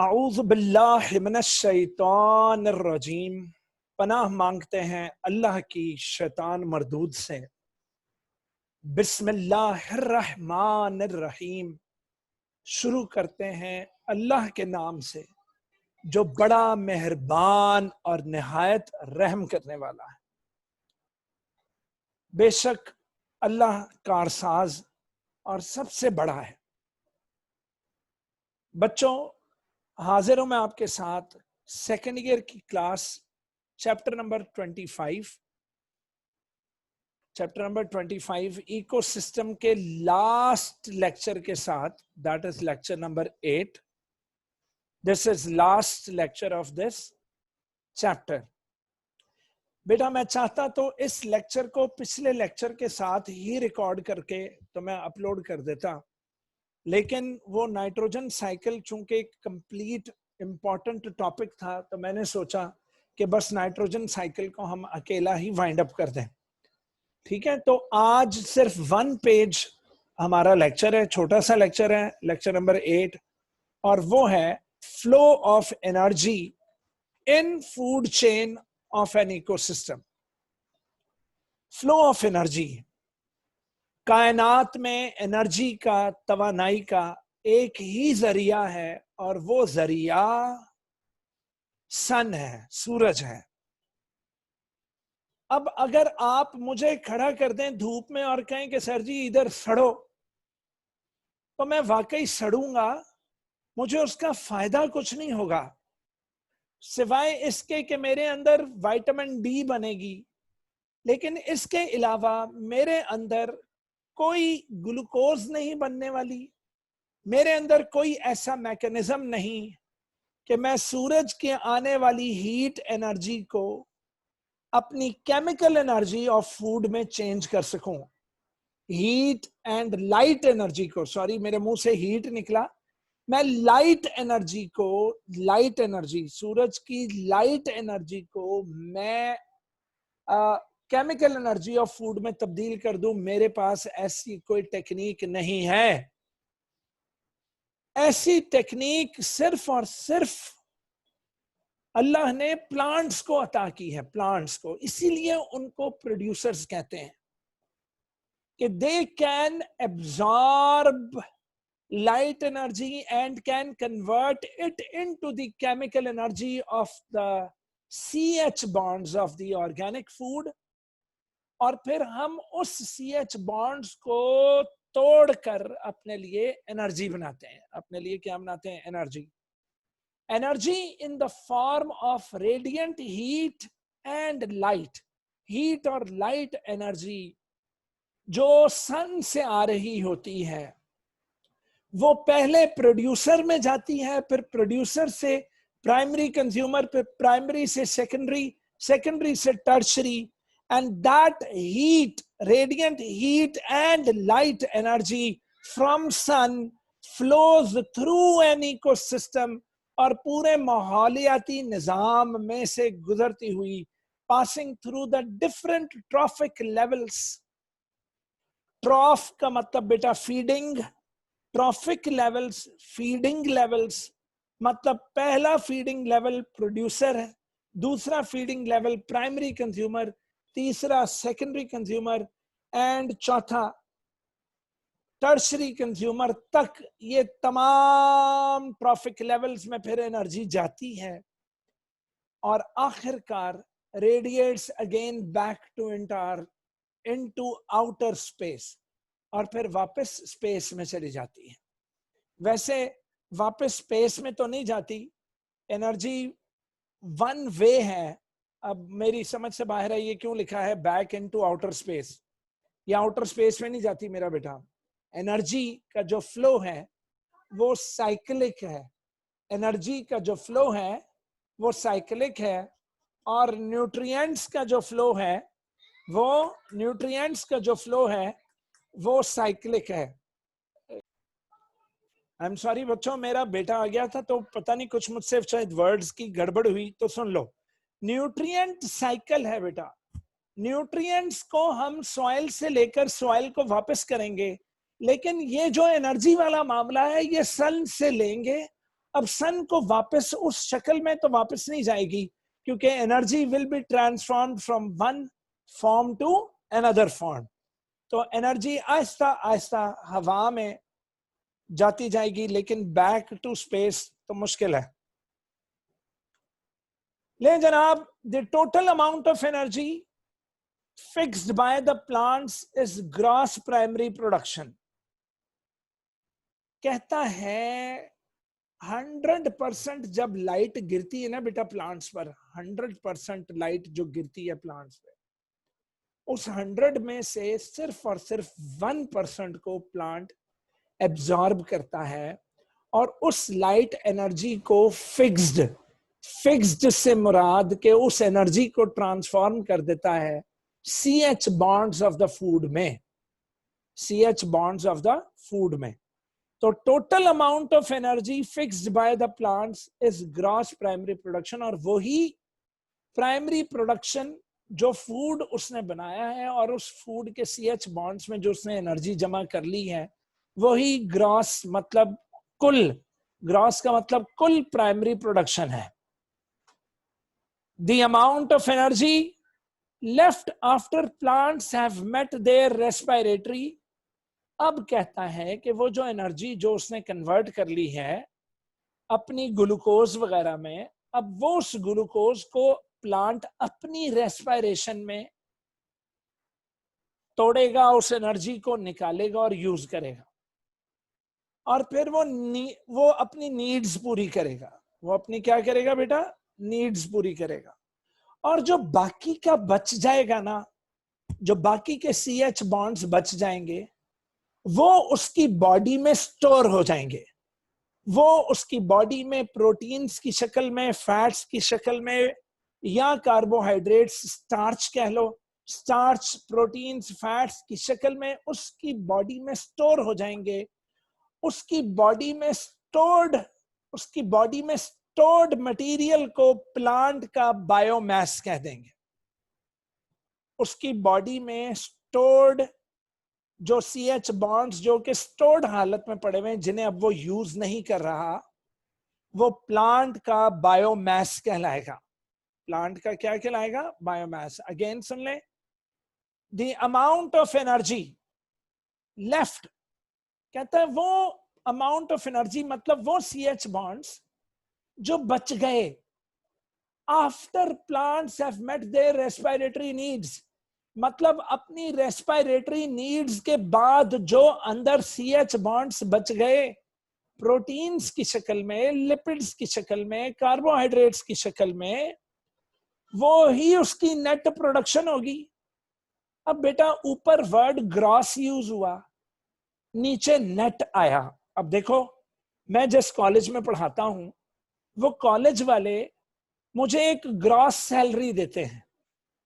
आऊज़ु बिल्लाहि मिनश शैतानिर रजीम। पनाह मांगते हैं अल्लाह की शैतान मरदूद से। बिस्मिल्लाहिर रहमानिर रहीम। शुरू करते हैं अल्लाह के नाम से जो बड़ा मेहरबान और निहायत रहम करने वाला है। बेशक अल्लाह कारसाज और सबसे बड़ा है। बच्चों, हाजिर हूं मैं आपके साथ सेकेंड ईयर की क्लास चैप्टर नंबर 25 इकोसिस्टम के लास्ट लेक्चर के साथ, that is lecture number 8। This is last lecture of this chapter. बेटा, मैं चाहता तो इस लेक्चर को पिछले लेक्चर के साथ ही रिकॉर्ड करके तो मैं अपलोड कर देता, लेकिन वो नाइट्रोजन साइकिल चूंकि एक कंप्लीट इंपॉर्टेंट टॉपिक था तो मैंने सोचा कि बस नाइट्रोजन साइकिल को हम अकेला ही वाइंड अप कर दें। ठीक है, तो आज सिर्फ 1 पेज हमारा लेक्चर है, छोटा सा लेक्चर है, लेक्चर नंबर 8, और वो है flow of energy in food chain of an ecosystem. Flow of energy, कायनात में एनर्जी का, तवानाई का एक ही जरिया है और वो जरिया सन है, सूरज है। अब अगर आप मुझे खड़ा कर दें धूप में और कहें कि सर जी इधर सड़ो, तो मैं वाकई सड़ूंगा, मुझे उसका फायदा कुछ नहीं होगा सिवाय इसके कि मेरे अंदर विटामिन डी बनेगी, लेकिन इसके अलावा मेरे अंदर कोई ग्लूकोज नहीं बनने वाली, मेरे अंदर कोई ऐसा मैकेनिज्म नहीं कि मैं सूरज के आने वाली हीट एनर्जी को अपनी केमिकल एनर्जी ऑफ फूड में चेंज कर सकूं। हीट एंड लाइट एनर्जी को, सॉरी मेरे मुंह से हीट निकला, मैं लाइट एनर्जी को, लाइट एनर्जी, सूरज की लाइट एनर्जी को मैं केमिकल एनर्जी ऑफ फूड में तब्दील कर दूं। मेरे पास ऐसी कोई टेक्निक नहीं है। ऐसी टेक्निक सिर्फ और सिर्फ अल्लाह ने प्लांट्स को अता की है, प्लांट्स को। इसीलिए उनको प्रोड्यूसर्स कहते हैं कि they can absorb light energy and can convert it into the chemical energy of the CH bonds of the organic food, और फिर हम उस CH bonds को तोड़कर अपने लिए एनर्जी बनाते हैं। अपने लिए क्या बनाते हैं? Energy. Energy in the form of radiant heat and light. Heat और लाइट एनर्जी जो सन से आ रही होती है वो पहले प्रोड्यूसर में जाती है, फिर प्रोड्यूसर से प्राइमरी कंज्यूमर, फिर प्राइमरी से सेकेंडरी, सेकेंडरी से tertiary, and that heat, radiant heat and light energy from sun flows through an ecosystem, और पूरे माहौलियाती निजाम में से गुजरती हुई, passing through the different trophic levels. Troph का मतलब बेटा feeding, trophic levels, feeding levels, मतलब पहला फीडिंग लेवल प्रोड्यूसर है, दूसरा फीडिंग लेवल प्राइमरी कंज्यूमर, तीसरा सेकेंडरी कंज्यूमर, एंड चौथा टर्शरी कंज्यूमर तक। ये तमाम ट्रॉफिक लेवल्स में फिर एनर्जी जाती है और आखिरकार radiates again back to into outer space, और फिर वापस स्पेस में चली जाती है। वैसे वापस स्पेस में तो नहीं जाती, एनर्जी वन वे है। अब मेरी समझ से बाहर है ये क्यों लिखा है बैक इनटू आउटर स्पेस। ये आउटर स्पेस में नहीं जाती मेरा बेटा। एनर्जी का जो फ्लो है वो साइक्लिक है। एनर्जी का जो फ्लो है वो साइक्लिक है, और न्यूट्रिएंट्स का जो फ्लो है वो, न्यूट्रिएंट्स का जो फ्लो है वो साइक्लिक है। आई एम सॉरी बच्चों, मेरा बेटा आ गया था तो पता नहीं कुछ मुझसे शायद वर्ड्स की गड़बड़ हुई, तो सुन लो। न्यूट्रिएंट साइकिल है बेटा। न्यूट्रिएंट्स को हम सॉइल से लेकर सॉइल को वापस करेंगे, लेकिन ये जो एनर्जी वाला मामला है ये सन से लेंगे अब सन को वापस उस शक्ल में तो वापस नहीं जाएगी, क्योंकि energy will be transformed from one form to another form. तो एनर्जी आहिस्ता आहिस्ता हवा में जाती जाएगी, लेकिन बैक टू स्पेस तो मुश्किल है। ले जनाब, the total amount of energy fixed by the plants is gross primary production. कहता है 100% जब लाइट गिरती है ना बेटा प्लांट्स पर, 100% लाइट जो गिरती है प्लांट्स पे, उस 100 में से सिर्फ और सिर्फ 1% को प्लांट एब्जॉर्ब करता है, और उस लाइट एनर्जी को फिक्स्ड से मुराद के उस एनर्जी को ट्रांसफॉर्म कर देता है CH bonds of the food में, CH bonds of the food में। तो total amount of energy fixed by the plants is gross primary production, और वही प्राइमरी प्रोडक्शन जो फूड उसने बनाया है और उस फूड के CH बॉन्ड्स में जो उसने एनर्जी जमा कर ली है, वही ग्रॉस मतलब कुल, ग्रॉस का मतलब कुल प्राइमरी प्रोडक्शन है। The amount of energy left after plants have met their respiratory. अब कहता है कि वो जो एनर्जी जो उसने कन्वर्ट कर ली है अपनी ग्लूकोज वगैरह में, अब वो उस ग्लूकोज को प्लांट अपनी रेस्पिरेशन में तोड़ेगा, उस एनर्जी को निकालेगा और यूज करेगा, और फिर वो अपनी नीड्स पूरी करेगा। वो अपनी क्या करेगा बेटा? नीड्स पूरी करेगा। और जो बाकी का बच जाएगा ना, जो बाकी के CH बॉन्ड्स बच जाएंगे, वो उसकी बॉडी में स्टोर हो जाएंगे। वो उसकी बॉडी में प्रोटीन्स की शक्ल में, फैट्स की शक्ल में, या कार्बोहाइड्रेट्स, स्टार्च कह लो, स्टार्च, प्रोटीन्स, फैट्स की शक्ल में उसकी बॉडी में स्टोर हो जाएंगे। उसकी बॉडी में स्टोर्ड मटेरियल को प्लांट का बायोमास कह देंगे। उसकी बॉडी में स्टोर्ड जो CH बॉन्ड्स जो कि स्टोर्ड हालत में पड़े हुए हैं, जिन्हें अब वो यूज नहीं कर रहा, वो प्लांट का बायोमास कहलाएगा। प्लांट का क्या कहलाएगा? बायोमास। अगेन सुन ले, the amount of energy left, कहता है वो अमाउंट ऑफ एनर्जी मतलब वो CH बॉन्ड्स जो बच गए after plants have met their respiratory needs, मतलब अपनी रेस्पिरेटरी नीड्स के बाद जो अंदर CH बॉन्ड्स बच गए, प्रोटीन्स की शक्ल में, लिपिड्स की शक्ल में, कार्बोहाइड्रेट्स की शक्ल में, वो ही उसकी नेट प्रोडक्शन होगी। अब बेटा ऊपर वर्ड ग्रॉस यूज हुआ, नीचे नेट आया। अब देखो, मैं जिस कॉलेज में पढ़ाता हूं, वो कॉलेज वाले मुझे एक ग्रॉस सैलरी देते हैं।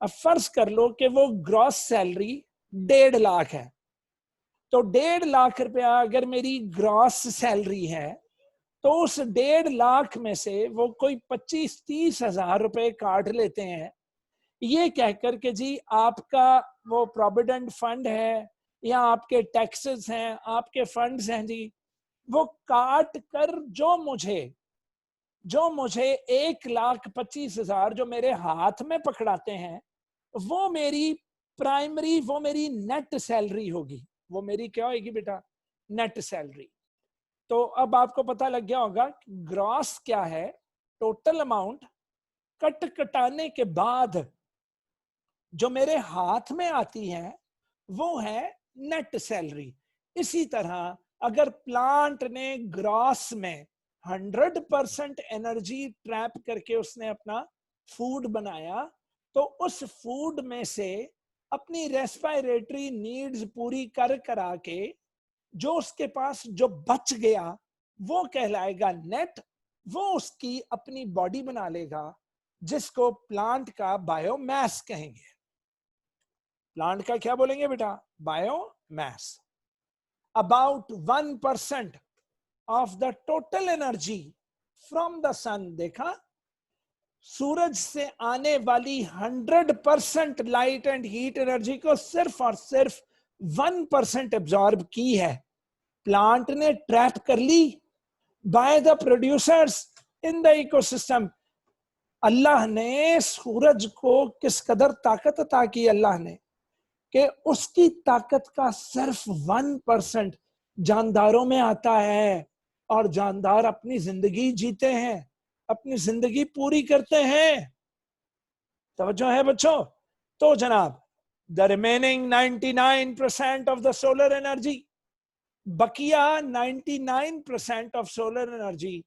अब फर्ज कर लो कि वो ग्रॉस सैलरी 1.5 लाख है, तो 1.5 लाख रुपया अगर मेरी ग्रॉस सैलरी है, तो उस 1.5 लाख में से वो कोई 25-30 हजार रुपए काट लेते हैं, ये कहकर के जी आपका वो प्रोविडेंट फंड है या आपके टैक्सेस हैं, आपके फंड्स हैं जी, वो काट कर जो मुझे 1,25,000 जो मेरे हाथ में पकड़ाते हैं, वो मेरी प्राइमरी, वो मेरी नेट सैलरी होगी। वो मेरी क्या होगी बेटा? Net salary. तो अब आपको पता लग गया होगा ग्रॉस क्या है, टोटल अमाउंट कटाने के बाद जो मेरे हाथ में आती है वो है नेट सैलरी। इसी तरह अगर प्लांट ने ग्रॉस में 100% एनर्जी ट्रैप करके उसने अपना फूड बनाया, तो उस फूड में से अपनी रेस्पिरेटरी नीड्स पूरी करा के जो उसके पास जो बच गया वो कहलाएगा नेट। वो उसकी अपनी बॉडी बना लेगा, जिसको प्लांट का बायोमास कहेंगे। प्लांट का क्या बोलेंगे बेटा? Biomass. About 1% of the total energy from the sun, देखा, सूरज से आने वाली 100% लाइट एंड हीट एनर्जी को सिर्फ और सिर्फ 1% एब्जॉर्ब की है, प्लांट ने ट्रैप कर ली। by the producers in the ecosystem. अल्लाह ने सूरज को किस कदर ताकत अता की अल्लाह ने कि उसकी ताकत का सिर्फ 1% जानदारों में आता है, और जानदार अपनी जिंदगी जीते हैं, अपनी जिंदगी पूरी करते हैं। तवज्जो है बच्चों? तो जनाब, the remaining 99% of the solar energy, बकिया 99% of solar energy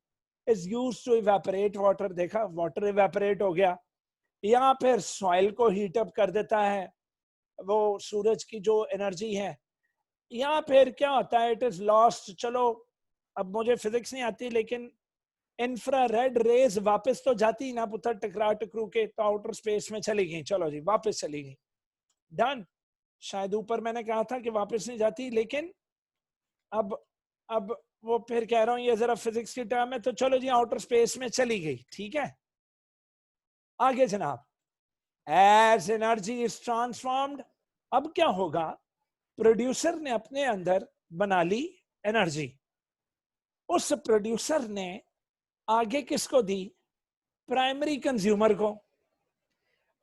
is used to evaporate water. देखा, वाटर इवेपोरेट हो गया, या फिर सॉइल को हीट अप कर देता है वो सूरज की जो एनर्जी है, या फिर क्या होता है, इट इज लॉस्ट। चलो अब मुझे फिजिक्स नहीं आती, लेकिन इंफ्रारेड रेज वापस तो जाती ना पुत्र, टकरा टकरू के तो आउटर स्पेस में चली गई। चलो जी, वापस चली गई, डन। शायद ऊपर मैंने कहा था कि वापस नहीं जाती, लेकिन अब वो फिर कह रहा हूं, ये जरा फिजिक्स की टर्म है, तो चलो जी आउटर स्पेस में चली गई, ठीक है। आगे जनाब, एज एनर्जी इज ट्रांसफॉर्म्ड, अब क्या होगा, प्रोड्यूसर ने अपने अंदर बना ली एनर्जी, उस प्रोड्यूसर ने आगे किसको दी, प्राइमरी कंज्यूमर को।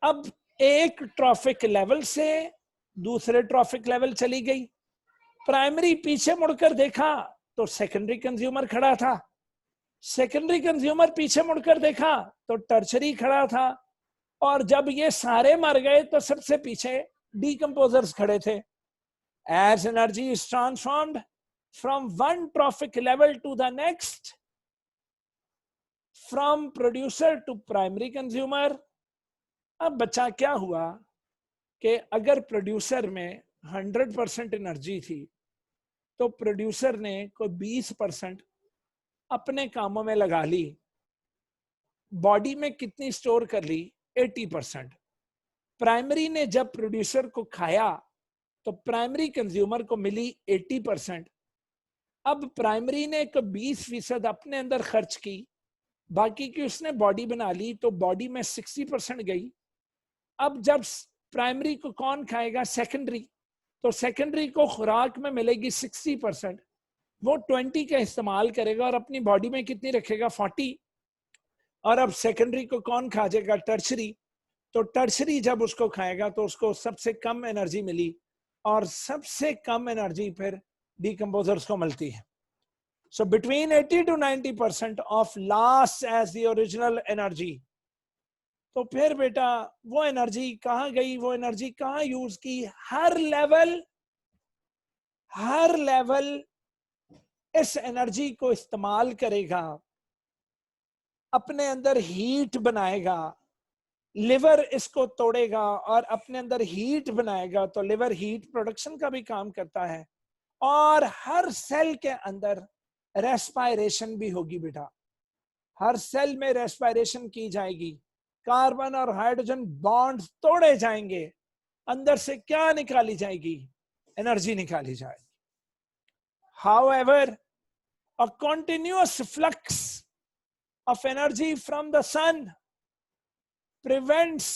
अब एक ट्रॉफिक लेवल से दूसरे ट्रॉफिक लेवल चली गई, प्राइमरी पीछे मुड़कर देखा तो सेकेंडरी कंज्यूमर खड़ा था, सेकेंडरी कंज्यूमर पीछे मुड़कर देखा तो टर्शरी खड़ा था, और जब ये सारे मर गए तो सबसे पीछे डीकंपोजर्स खड़े थे। As energy is transformed from one trophic level to the next, from producer to primary consumer. अब बच्चा क्या हुआ कि अगर प्रोड्यूसर में 100% एनर्जी थी, तो प्रोड्यूसर ने कोई 20% अपने कामों में लगा ली, बॉडी में कितनी स्टोर कर ली, 80%। प्राइमरी ने जब प्रोड्यूसर को खाया तो प्राइमरी कंज्यूमर को मिली 80%। अब प्राइमरी ने 20% अपने अंदर खर्च की, बाकी की उसने बॉडी बना ली, तो बॉडी में 60% गई। अब जब प्राइमरी को कौन खाएगा, सेकेंडरी, तो सेकेंडरी को खुराक में मिलेगी 60%, वो 20 का इस्तेमाल करेगा और अपनी बॉडी में कितनी रखेगा, 40। और अब सेकेंडरी को कौन खा जाएगा, टर्शरी, तो टर्शरी जब उसको खाएगा तो उसको सबसे कम एनर्जी मिली, और सबसे कम एनर्जी फिर डीकंपोजर्स को मिलती है। So between 80 to 90% of lost as the original energy. तो फिर बेटा वो एनर्जी कहां गई, वो एनर्जी कहां यूज की, हर लेवल इस एनर्जी को इस्तेमाल करेगा, अपने अंदर हीट बनाएगा, लिवर इसको तोड़ेगा और अपने अंदर हीट बनाएगा, तो लिवर हीट प्रोडक्शन का भी काम करता है, और हर सेल के अंदर रेस्पायरेशन भी होगी बेटा, हर सेल में रेस्पायरेशन की जाएगी, कार्बन और हाइड्रोजन बॉन्ड तोड़े जाएंगे, अंदर से क्या निकाली जाएगी, एनर्जी निकाली जाएगी। However, a continuous flux of energy from the sun prevents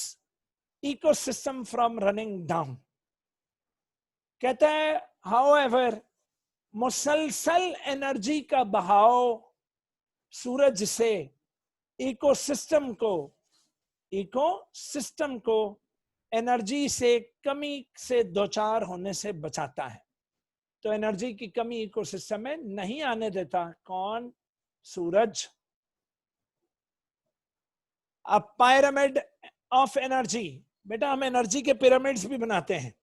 ecosystem from running down. कहता है however, मुसलसल एनर्जी का बहाव सूरज से इकोसिस्टम को एनर्जी से कमी से दोचार होने से बचाता है। तो एनर्जी की कमी इकोसिस्टम में नहीं आने देता। कौन? सूरज। अ पिरामिड ऑफ एनर्जी। बेटा हम एनर्जी के पिरामिड्स भी बनाते हैं,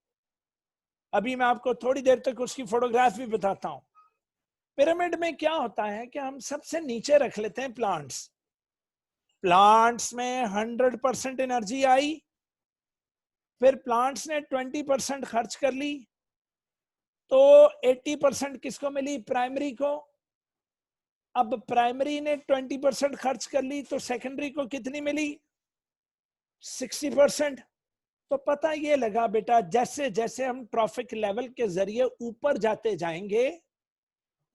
अभी मैं आपको थोड़ी देर तक उसकी फोटोग्राफ भी बताता हूं। पिरामिड में क्या होता है कि हम सबसे नीचे रख लेते हैं प्लांट्स में 100% एनर्जी आई, फिर प्लांट्स ने 20% खर्च कर ली, तो 80% किसको मिली? प्राइमरी को। अब प्राइमरी ने 20% खर्च कर ली, तो सेकेंडरी को कितनी मिली? 60%। तो पता ये लगा बेटा, जैसे जैसे हम ट्रॉफिक लेवल के जरिए ऊपर जाते जाएंगे,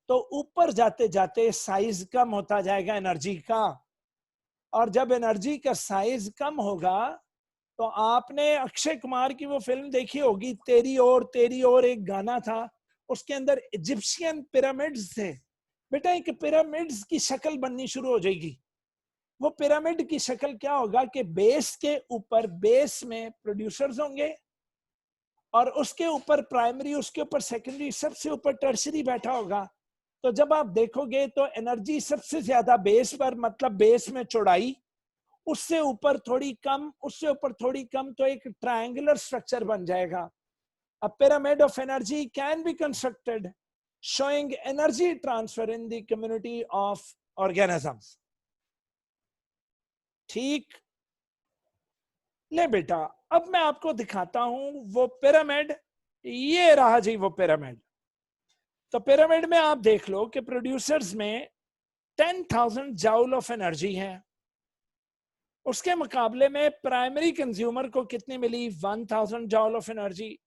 तो ऊपर जाते जाते साइज कम होता जाएगा एनर्जी का, और जब एनर्जी का साइज कम होगा, तो आपने अक्षय कुमार की वो फिल्म देखी होगी, तेरी ओर एक गाना था, उसके अंदर इजिप्शियन पिरामिड्स थे, बेटा एक पिरामिड्स की शक्ल बननी शुरू हो जाएगी। वो पिरामिड की शक्ल क्या होगा कि बेस के ऊपर, बेस में प्रोड्यूसर्स होंगे और उसके ऊपर प्राइमरी, उसके ऊपर सेकेंडरी, सबसे ऊपर टर्शरी बैठा होगा। तो जब आप देखोगे तो एनर्जी सबसे ज्यादा बेस पर, मतलब बेस में चौड़ाई, उससे ऊपर थोड़ी कम, उससे ऊपर थोड़ी कम, तो एक ट्रायंगुलर स्ट्रक्चर बन जाएगा। A pyramid of energy can be constructed showing energy transfer in the community of organisms. ठीक, ले बेटा अब मैं आपको दिखाता हूं वो पिरामिड। ये रहा जी वो पिरामिड। तो पिरामिड में आप देख लो कि प्रोड्यूसर्स में 10,000 जाउल ऑफ एनर्जी है। उसके मुकाबले में प्राइमरी कंज्यूमर को कितनी मिली? 1000 जाउल ऑफ एनर्जी।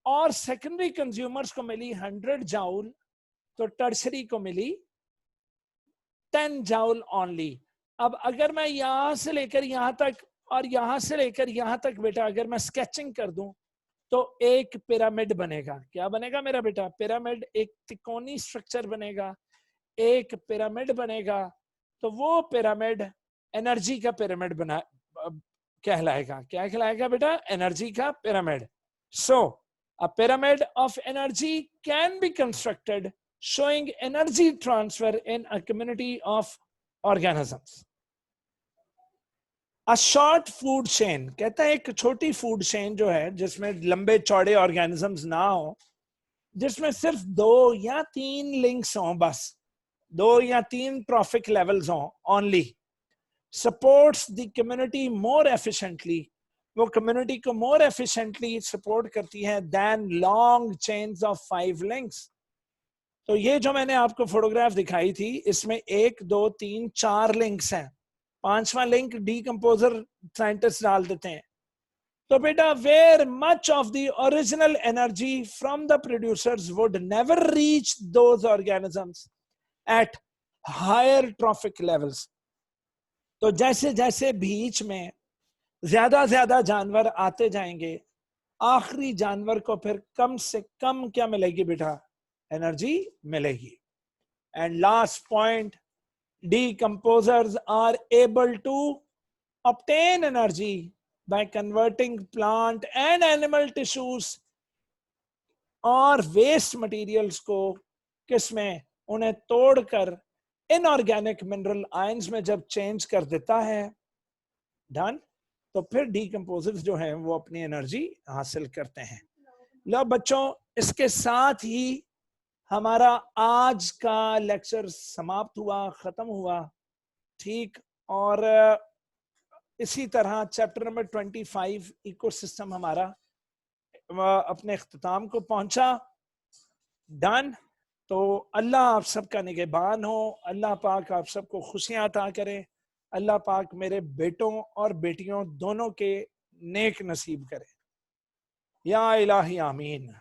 और सेकेंडरी कंज्यूमर्स को मिली 100 जाउल। तो टर्शरी को मिली 10 जाउल ओनली। अब अगर मैं यहां से लेकर यहां तक और यहां से लेकर यहां तक बेटा अगर मैं स्केचिंग कर दूं तो एक पिरामिड बनेगा। क्या बनेगा मेरा बेटा? पिरामिड, एक त्रिकोणीय स्ट्रक्चर बनेगा, एक पिरामिड बनेगा। तो वो पिरामिड एनर्जी का पिरामिड बना कहलाएगा। क्या कहलाएगा बेटा? एनर्जी का pyramid. So a pyramid of energy can be constructed showing energy transfer in a community of organisms. A short food chain, कहता है एक छोटी फूड चेन जो है जिसमें लंबे चौड़े ऑर्गेनिजम्स ना हो, जिसमें सिर्फ 2 या 3 लिंक्स हों, बस 2 या 3 ट्रॉफिक लेवल्स हों only, supports the community more efficiently, वो कम्युनिटी को मोर एफिशिएंटली सपोर्ट करती है than long chains of 5 links. तो ये जो मैंने आपको फोटोग्राफ दिखाई थी, इसमें 1 2 3 4 लिंक्स हैं। 5वां लिंक डीकंपोजर साइंटिस्ट डाल देते हैं। तो बेटा where much of the original energy from the producers would never reach those organisms at higher trophic levels. तो जैसे जैसे बीच में ज्यादा जानवर आते जाएंगे, आखिरी जानवर को फिर कम से कम क्या मिलेगी बेटा? एनर्जी मिलेगी। And last point, decomposers are able to obtain energy by converting plant and animal tissues और वेस्ट मटेरियल्स को किसमें? उन्हें तोड़कर इनऑर्गेनिक मिनरल आयंस में जब चेंज कर देता है, डन, तो फिर डीकंपोजर्स जो हैं वो अपनी एनर्जी हासिल करते हैं। लो बच्चों, इसके साथ ही हमारा आज का लेक्चर समाप्त हुआ, खत्म हुआ। ठीक, और इसी तरह चैप्टर नंबर 25 इकोसिस्टम हमारा अपने इख्तिताम को पहुंचा। डन। तो अल्लाह आप सबका निगहबान हो, अल्लाह पाक आप सबको खुशियां अता करे, अल्लाह पाक मेरे बेटों और बेटियों दोनों के नेक नसीब करे। या इलाही आमीन।